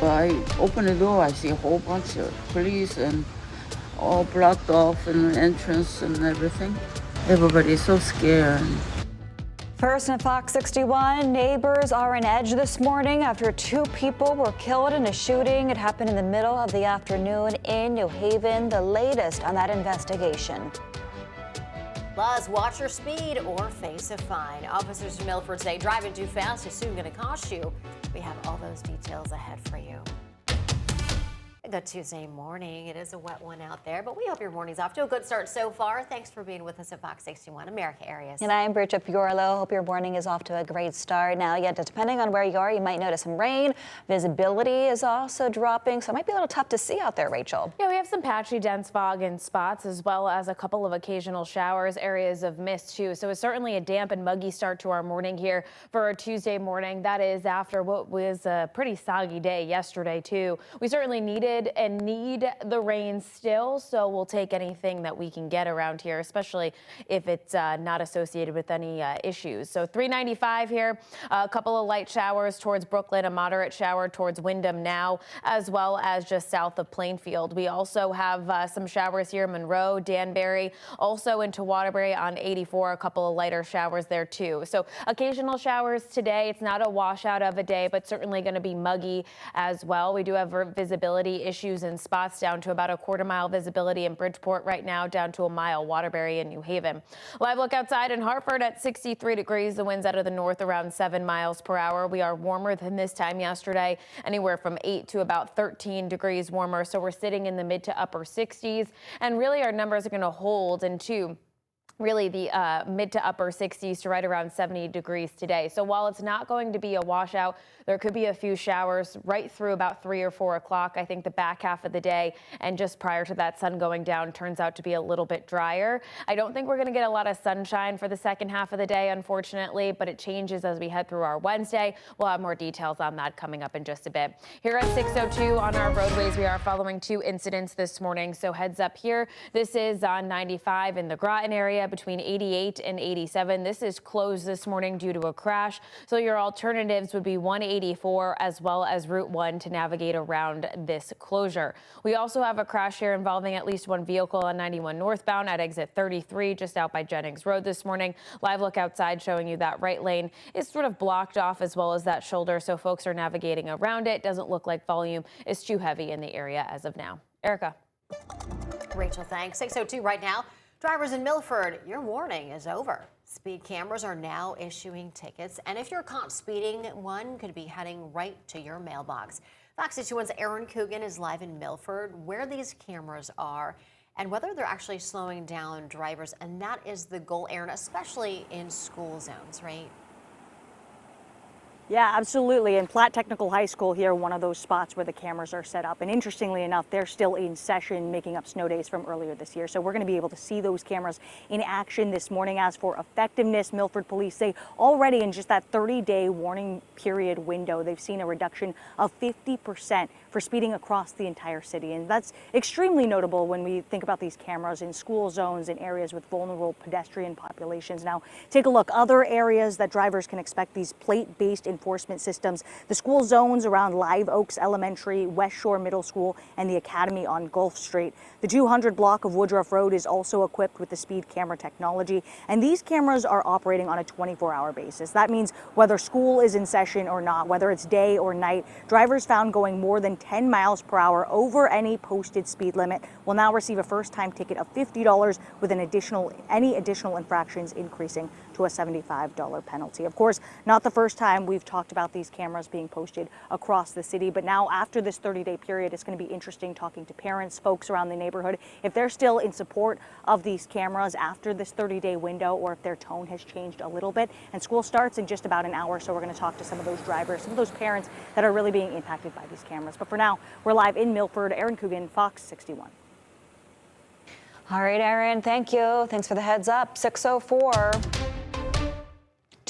I open the door, I see a whole bunch of police and all blocked off and entrance and everything. Everybody's so scared. First in Fox 61, neighbors are on edge this morning after 2 people were killed in a shooting. It happened in the middle of the afternoon in New Haven. The latest on that investigation. Plus, watch your speed or face a fine. Officers in Milford say driving too fast is soon going to cost you. We have all those details ahead for you. Good Tuesday morning. It is a wet one out there, but we hope your morning's off to a good start so far. Thanks for being with us at Fox 61 America Areas. And I'm Bridget Fiorello. Hope your morning is off to a great start. Now, depending on where you are, you might notice some rain. Visibility is also dropping, so it might be a little tough to see out there, Rachel. Yeah, we have some patchy, dense fog in spots, as well as a couple of occasional showers, areas of mist too. So it's certainly a damp and muggy start to our morning here for a Tuesday morning. That is after what was a pretty soggy day yesterday too. We certainly need the rain still, so we'll take anything that we can get around here, especially if it's not associated with any issues. So 395 here, a couple of light showers towards Brooklyn, a moderate shower towards Wyndham now, as well as just south of Plainfield. We also have some showers here, Monroe, Danbury, also into Waterbury on 84, a couple of lighter showers there too. So occasional showers today. It's not a washout of a day, but certainly going to be muggy as well. We do have visibility issues in spots down to about a quarter-mile visibility in Bridgeport right now, down to a mile Waterbury and New Haven. Live look outside in Hartford at 63 degrees. The winds out of the north around 7 miles per hour. We are warmer than this time yesterday, anywhere from 8 to about 13 degrees warmer. So we're sitting in the mid to upper 60s, and really our numbers are going to hold into really the mid to upper 60s to right around 70 degrees today. So while it's not going to be a washout, there could be a few showers right through about 3 or 4 o'clock. I think the back half of the day and just prior to that, sun going down turns out to be a little bit drier. I don't think we're going to get a lot of sunshine for the second half of the day, unfortunately, but it changes as we head through our Wednesday. We'll have more details on that coming up in just a bit. Here at 6:02 on our roadways, we are following 2 incidents this morning. So heads up here. This is on 95 in the Groton area between 88 and 87. This is closed this morning due to a crash. So your alternatives would be 184 as well as Route 1 to navigate around this closure. We also have a crash here involving at least 1 vehicle on 91 northbound at exit 33 just out by Jennings Road this morning. Live look outside showing you that right lane is sort of blocked off as well as that shoulder. So folks are navigating around it. Doesn't look like volume is too heavy in the area as of now. Erica. Rachel, thanks. 6:02 right now. Drivers in Milford, your warning is over. Speed cameras are now issuing tickets, and if you're caught speeding, one could be heading right to your mailbox. Fox 61's Aaron Coogan is live in Milford, where these cameras are and whether they're actually slowing down drivers. And that is the goal, Aaron, especially in school zones, right? Yeah, absolutely. In Platt Technical High School here, one of those spots where the cameras are set up. And interestingly enough, they're still in session, making up snow days from earlier this year. So we're going to be able to see those cameras in action this morning. As for effectiveness, Milford police say already in just that 30-day warning period window, they've seen a reduction of 50% for speeding across the entire city. And that's extremely notable when we think about these cameras in school zones and areas with vulnerable pedestrian populations. Now, take a look. Other areas that drivers can expect these plate-based enforcement systems, the school zones around Live Oaks Elementary, West Shore Middle School, and the Academy on Gulf Street. The 200 block of Woodruff Road is also equipped with the speed camera technology, and these cameras are operating on a 24-hour basis. That means whether school is in session or not, whether it's day or night, drivers found going more than 10 miles per hour over any posted speed limit will now receive a first-time ticket of $50 with any additional infractions increasing to a $75 penalty. Of course, not the first time we've talked about these cameras being posted across the city, but now after this 30-day period, it's going to be interesting talking to parents, folks around the neighborhood, if they're still in support of these cameras after this 30-day window, or if their tone has changed a little bit. And school starts in just about an hour, so we're going to talk to some of those drivers, some of those parents that are really being impacted by these cameras. But for now, we're live in Milford. Aaron Coogan, Fox 61. All right, Aaron, thank you. Thanks for the heads up. 6:04.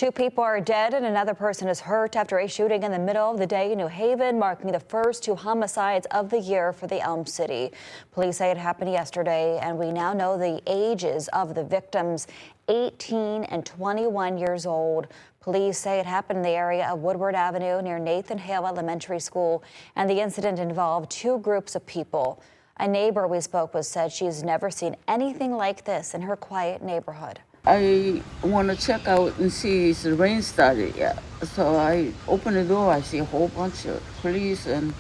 2 people are dead and another person is hurt after a shooting in the middle of the day in New Haven, marking the first 2 homicides of the year for the Elm City. Police say it happened yesterday, and we now know the ages of the victims, 18 and 21 years old. Police say it happened in the area of Woodward Avenue near Nathan Hale Elementary School, and the incident involved 2 groups of people. A neighbor we spoke with said she's never seen anything like this in her quiet neighborhood. I want to check out and see if the rain started yet. So I open the door, I see a whole bunch of police and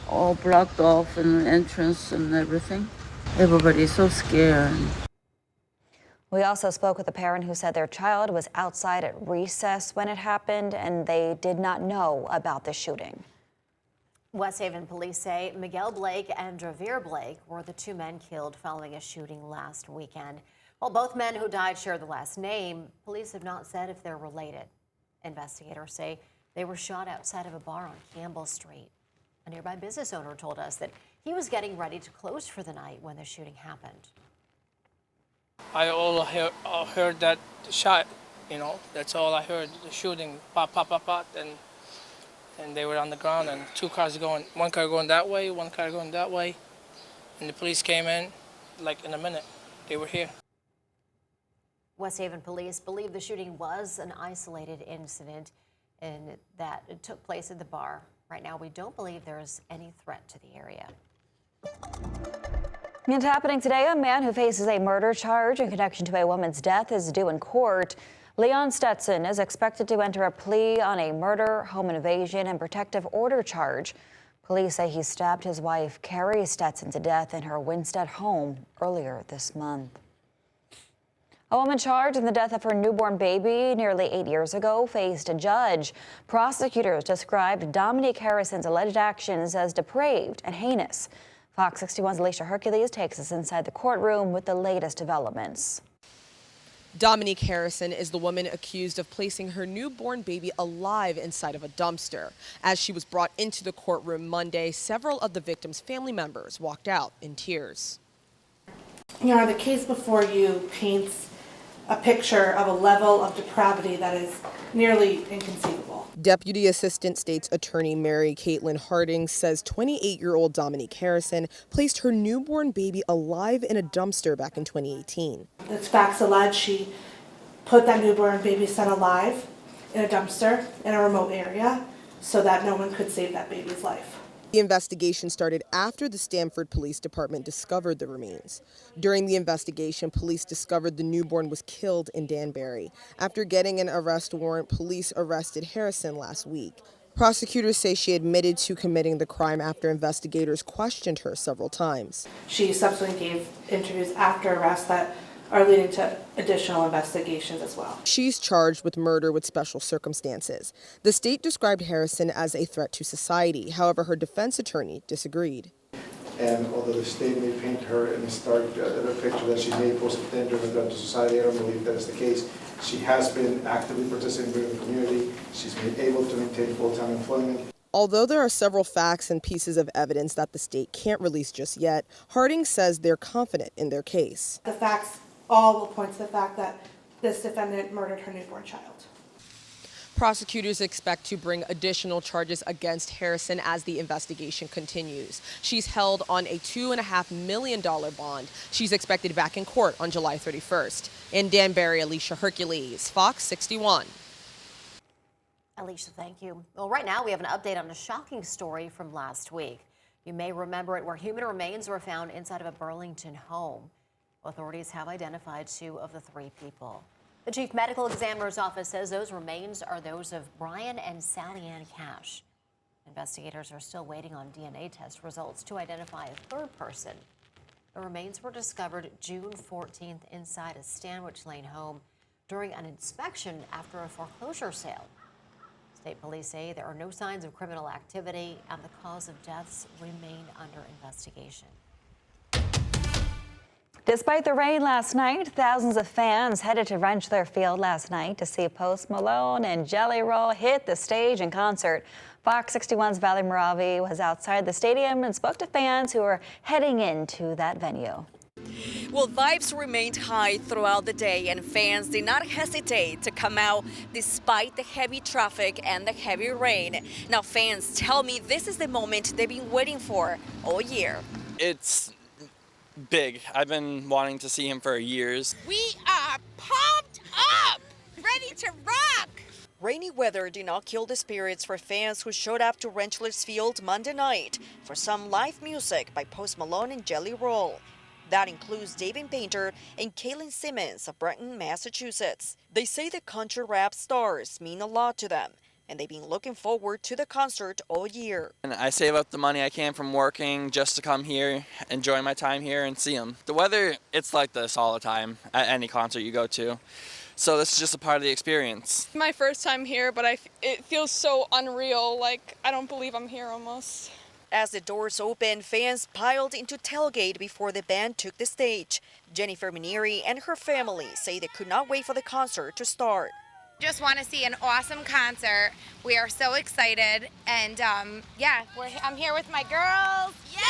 all blocked off and entrance and everything. Everybody's so scared. We also spoke with a parent who said their child was outside at recess when it happened and they did not know about the shooting. West Haven police say Miguel Blake and Dravere Blake were the 2 men killed following a shooting last weekend. While both men who died share the last name, police have not said if they're related. Investigators say they were shot outside of a bar on Campbell Street. A nearby business owner told us that he was getting ready to close for the night when the shooting happened. I all heard that shot, that's all I heard, the shooting, pop, pop, pop, pop, and they were on the ground and 2 cars going, 1 car going that way, 1 car going that way, and the police came in, like in a minute, they were here. West Haven police believe the shooting was an isolated incident and that it took place at the bar. Right now, we don't believe there is any threat to the area. And happening today, a man who faces a murder charge in connection to a woman's death is due in court. Leon Stetson is expected to enter a plea on a murder, home invasion, and protective order charge. Police say he stabbed his wife, Carrie Stetson, to death in her Winstead home earlier this month. A woman charged in the death of her newborn baby nearly 8 years ago faced a judge. Prosecutors described Dominique Harrison's alleged actions as depraved and heinous. Fox 61's Alicia Hercules takes us inside the courtroom with the latest developments. Dominique Harrison is the woman accused of placing her newborn baby alive inside of a dumpster. As she was brought into the courtroom Monday, several of the victim's family members walked out in tears. The case before you paints a picture of a level of depravity that is nearly inconceivable. Deputy Assistant State's Attorney Mary Caitlin Harding says 28-year-old Dominique Harrison placed her newborn baby alive in a dumpster back in 2018. The facts allege she put that newborn baby son alive in a dumpster in a remote area so that no one could save that baby's life. The investigation started after the Stamford Police Department discovered the remains. During the investigation, police discovered the newborn was killed in Danbury. After getting an arrest warrant, police arrested Harrison last week. Prosecutors say she admitted to committing the crime after investigators questioned her several times. She subsequently gave interviews after arrest that are leading to additional investigations as well. She's charged with murder with special circumstances. The state described Harrison as a threat to society. However, her defense attorney disagreed. And although the state may paint her in a stark picture that she may pose a danger and a threat to society, I don't believe that is the case. She has been actively participating in the community. She's been able to maintain full-time employment. Although there are several facts and pieces of evidence that the state can't release just yet, Harding says they're confident in their case. The facts all will point to the fact that this defendant murdered her newborn child. Prosecutors expect to bring additional charges against Harrison as the investigation continues. She's held on a $2.5 million bond. She's expected back in court on July 31st. In Danbury, Alicia Hercules, Fox 61. Alicia, thank you. Well, right now we have an update on a shocking story from last week. You may remember it, where human remains were found inside of a Burlington home. Authorities have identified 2 of the 3 people. The chief medical examiner's office says those remains are those of Brian and Sally Ann Cash. Investigators are still waiting on DNA test results to identify a 3rd person. The remains were discovered June 14th inside a Stanwich Lane home during an inspection after a foreclosure sale. State police say there are no signs of criminal activity and the cause of deaths remain under investigation. Despite the rain last night, thousands of fans headed to Rentschler Field last night to see Post Malone and Jelly Roll hit the stage in concert. Fox 61's Valerie Moravi was outside the stadium and spoke to fans who were heading into that venue. Well, vibes remained high throughout the day, and fans did not hesitate to come out despite the heavy traffic and the heavy rain. Now, fans tell me this is the moment they've been waiting for all year. It's big. I've been wanting to see him for years. We are pumped up, ready to rock. Rainy weather did not kill the spirits for fans who showed up to Wrenchler's Field Monday night for some live music by Post Malone and Jelly Roll. That includes David Painter and Kaylin Simmons of Brighton, Massachusetts. They say the country rap stars mean a lot to them, and they've been looking forward to the concert all year. And I save up the money I can from working just to come here, enjoy my time here, and see him. The weather, it's like this all the time at any concert you go to. So this is just a part of the experience. My first time here, but it feels so unreal, like I don't believe I'm here almost. As the doors opened, fans piled into tailgate before the band took the stage. Jennifer Minieri and her family say they could not wait for the concert to start. Just want to see an awesome concert. We are so excited, and I'm here with my girls. Yeah!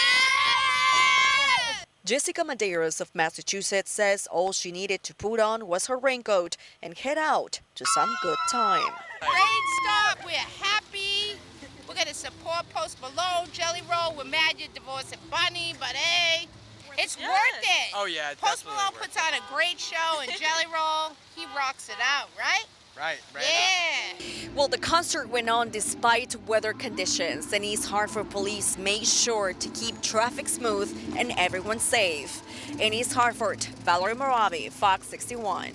Jessica Madeiros of Massachusetts says all she needed to put on was her raincoat and head out to some good time. Great start. We're happy. We're going to support Post Malone, Jelly Roll. We're mad you're divorcing Bunny, but hey, it's worth it. Oh yeah, Post Malone puts on a great show, and Jelly Roll, he rocks it out, right? Right. Yeah. Well, the concert went on despite weather conditions, and East Hartford police made sure to keep traffic smooth and everyone safe. In East Hartford, Valerie Moravi, Fox 61.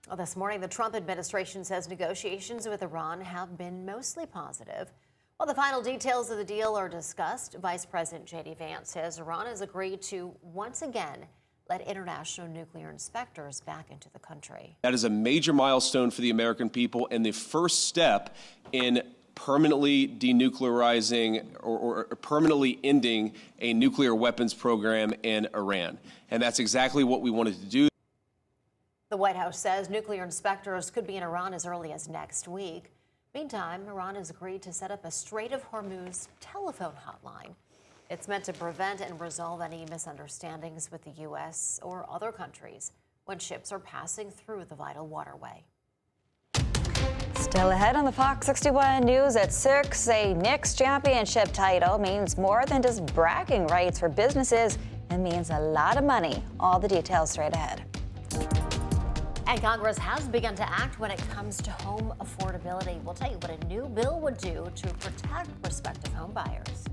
Well, this morning, the Trump administration says negotiations with Iran have been mostly positive. While the final details of the deal are discussed, Vice President J.D. Vance says Iran has agreed to once again let international nuclear inspectors back into the country. That is a major milestone for the American people and the first step in permanently denuclearizing or permanently ending a nuclear weapons program in Iran. And that's exactly what we wanted to do. The White House says nuclear inspectors could be in Iran as early as next week. Meantime, Iran has agreed to set up a Strait of Hormuz telephone hotline. It's meant to prevent and resolve any misunderstandings with the U.S. or other countries when ships are passing through the vital waterway. Still ahead on the Fox 61 News at 6, a Knicks championship title means more than just bragging rights for businesses. It means a lot of money. All the details straight ahead. And Congress has begun to act when it comes to home affordability. We'll tell you what a new bill would do to protect prospective home buyers.